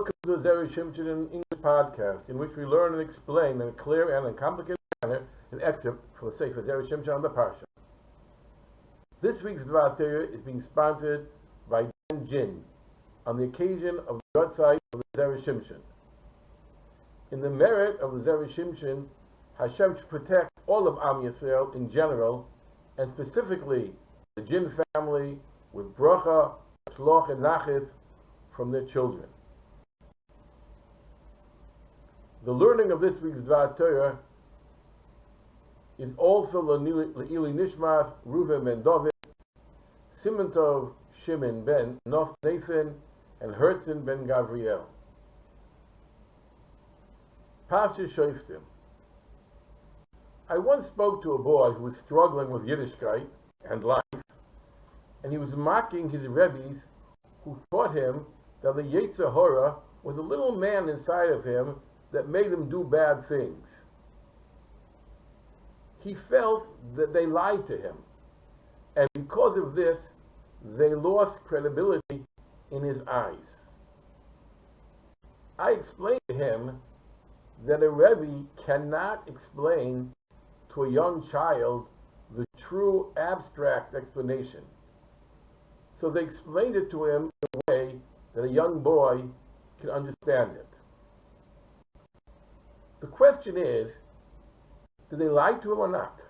Welcome to the Zera Shimshon English podcast, in which we learn and explain in a clear and uncomplicated manner an excerpt from the Sefer Zera Shimshon on the Parsha. This week's Dvar Torah is being sponsored by Dan Jin on the occasion of the Yotzai of the Zera Shimshon. In the merit of the Zera Shimshon, Hashem should protect all of Am Yisrael in general, and specifically the Jin family with bracha, shloch, and nachis from their children. The learning of this week's Dvar Torah is also Le'ili Nishmas Reuven ben David, Siman Tov Shimon ben Nof Nathan, and Hertzin ben Gavriel. Pasha Shoftim. I once spoke to a boy who was struggling with Yiddishkeit and life, and he was mocking his Rebbes who taught him that the Yetzer Hara was a little man inside of him that made him do bad things. He felt that they lied to him, and because of this, they lost credibility in his eyes. I explained to him that a Rebbe cannot explain to a young child the true abstract explanation. So they explained it to him in a way that a young boy can understand it. The question is, did they lie to him or not?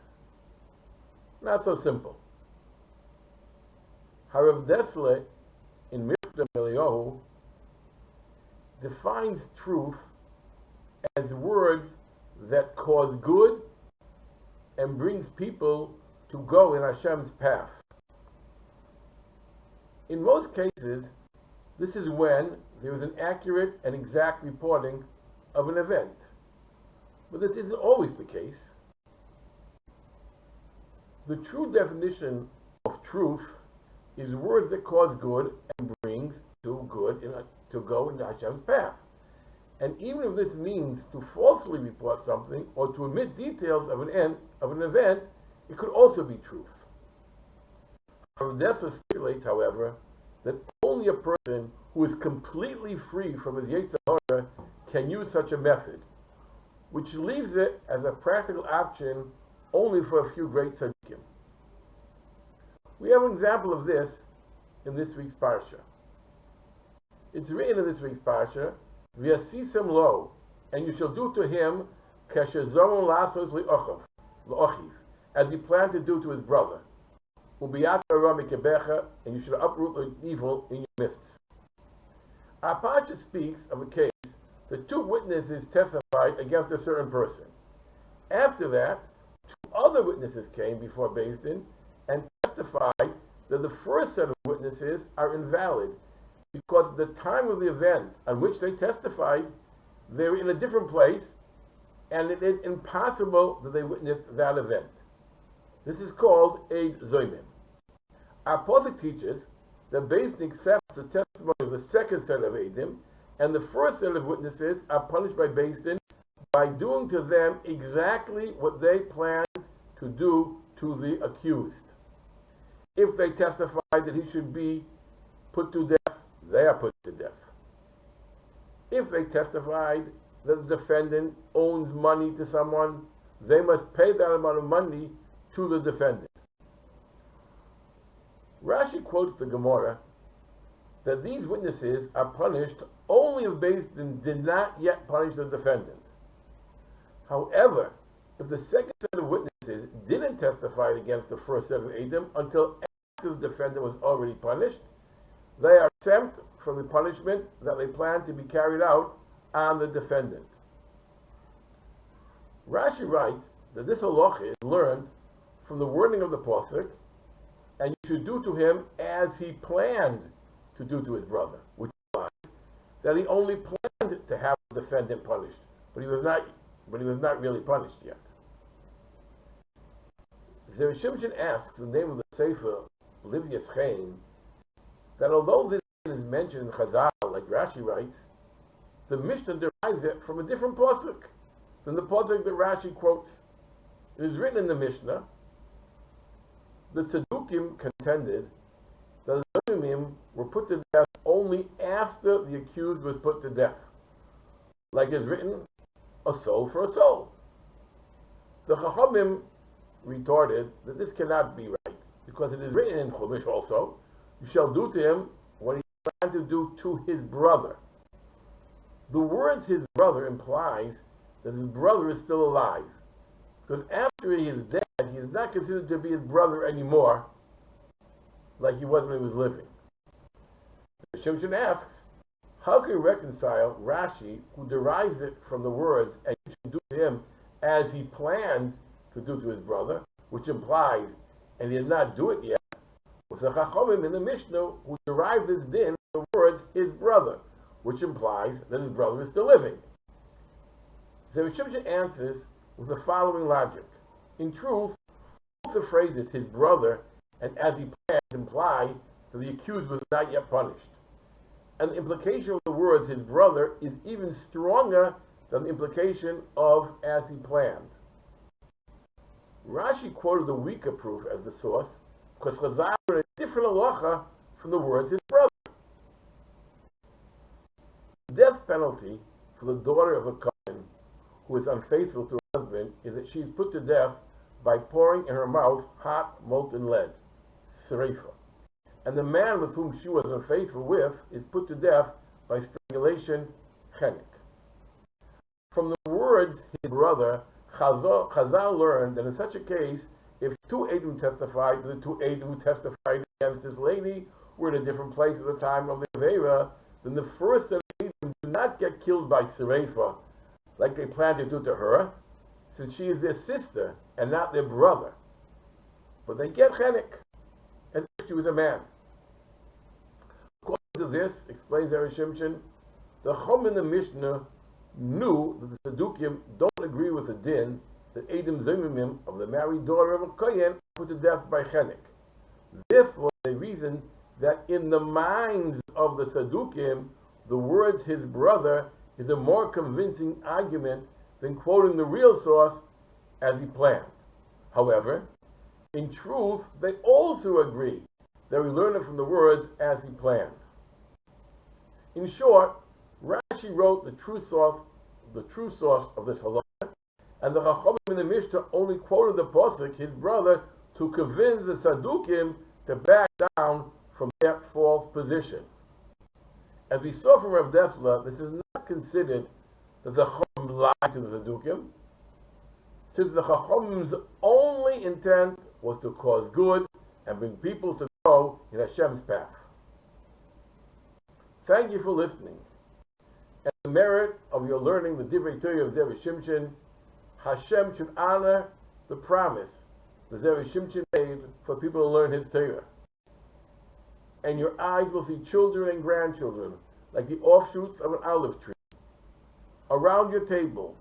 Not so simple. Harav Dessler in Mishna Eliyahu defines truth as words that cause good and brings people to go in Hashem's path. In most cases, this is when there is an accurate and exact reporting of an event. But this isn't always the case. The true definition of truth is words that cause good and brings to good to go into Hashem's path. And even if this means to falsely report something or to omit details of an event, it could also be truth. Dessler stipulates, however, that only a person who is completely free from his Yetzer Hara can use such a method, which leaves it as a practical option only for a few great tzaddikim. We have an example of this in this week's Parsha. It's written in this week's Parsha, V'yasisem lo, and you shall do to him kashezoron lasos le'ochiv, as he planned to do to his brother. Ubiyat hara mikebecha, and you shall uproot evil in your midst. Our Parsha speaks of a case that two witnesses testified against a certain person. After that, two other witnesses came before Beis Din and testified that the first set of witnesses are invalid because at the time of the event on which they testified, they were in a different place, and it is impossible that they witnessed that event. This is called Eid Zoymim. Our Pasuk teaches that Beis Din accepts the testimony of the second set of Eidim, and the first set of witnesses are punished by Beis Din by doing to them exactly what they planned to do to the accused. If they testified that he should be put to death, they are put to death. If they testified that the defendant owns money to someone, they must pay that amount of money to the defendant. Rashi quotes the Gemara that these witnesses are punished only if Beis Din did not yet punish the defendant. However, if the second set of witnesses didn't testify against the first set of Eidim until after the defendant was already punished, they are exempt from the punishment that they plan to be carried out on the defendant. Rashi writes that this halacha is learned from the wording of the pasuk, and you should do to him as he planned to do to his brother, which implies that he only planned to have the defendant punished, but he was not really punished yet. Zera Shimshon asks the name of the Sefer, Livyas Chaim, that although this is mentioned in Chazal, like Rashi writes, the Mishnah derives it from a different pasuk than the pasuk that Rashi quotes. It is written in the Mishnah, the Tzaddukim contended that the Zimimim were put to death only after the accused was put to death. Like it's written, a soul for a soul. The Chachamim retorted that this cannot be right, because it is written in Chumash also, you shall do to him what he planned to do to his brother. The words his brother implies that his brother is still alive, because after he is dead, he is not considered to be his brother anymore, like he was when he was living. Shimshon asks, how can you reconcile Rashi, who derives it from the words, and you should do to him as he planned to do to his brother, which implies, and he did not do it yet, with the Chachamim in the Mishnah, who derived this din from the words, his brother, which implies that his brother is still living. Zera Shimshon answers with the following logic. In truth, both the phrases, his brother, and as he planned, imply that the accused was not yet punished. And the implication of the words, his brother, is even stronger than the implication of as he planned. Rashi quoted the weaker proof as the source, because Chazal learned a different halacha from the words, his brother. The death penalty for the daughter of a Kohen who is unfaithful to her husband is that she is put to death by pouring in her mouth hot molten lead, serefa. And the man with whom she was unfaithful with is put to death by strangulation, chenek. From the words, his brother, Chazal learned that in such a case, if two Edom testified, the two Edom who testified against this lady were in a different place at the time of the Avera, then the first of the Edom do not get killed by serefa, like they planned to do to her, since she is their sister and not their brother. But they get chenek, as if she was a man. According to this, explains Zera Shimshon, the Chum in the Mishnah knew that the Sadukim don't agree with the din that Edom Zimimim of the married daughter of a Kohen put to death by chenek. Therefore, they reasoned that in the minds of the Sadukim, the words his brother is a more convincing argument than quoting the real source as he planned. However, in truth, they also agree that we learn it from the words as he planned. In short, Rashi wrote the true source of this halakha, and the Chachamim in the Mishnah only quoted the pasuk, his brother, to convince the Sadukim to back down from their false position. As we saw from Rav Dessler, this is not considered that the Chachamim lied to the Sadukim, since the Chachamim's only intent was to cause good and bring people to go in Hashem's path. Thank you for listening. And the merit of your learning the Divrei Torah of Zera Shimshon, Hashem should honor the promise that Zera Shimshon made for people to learn his Torah. And your eyes will see children and grandchildren like the offshoots of an olive tree, around your tables,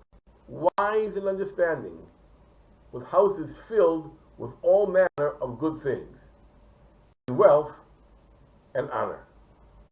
wise and understanding, with houses filled with all manner of good things, and wealth and honor.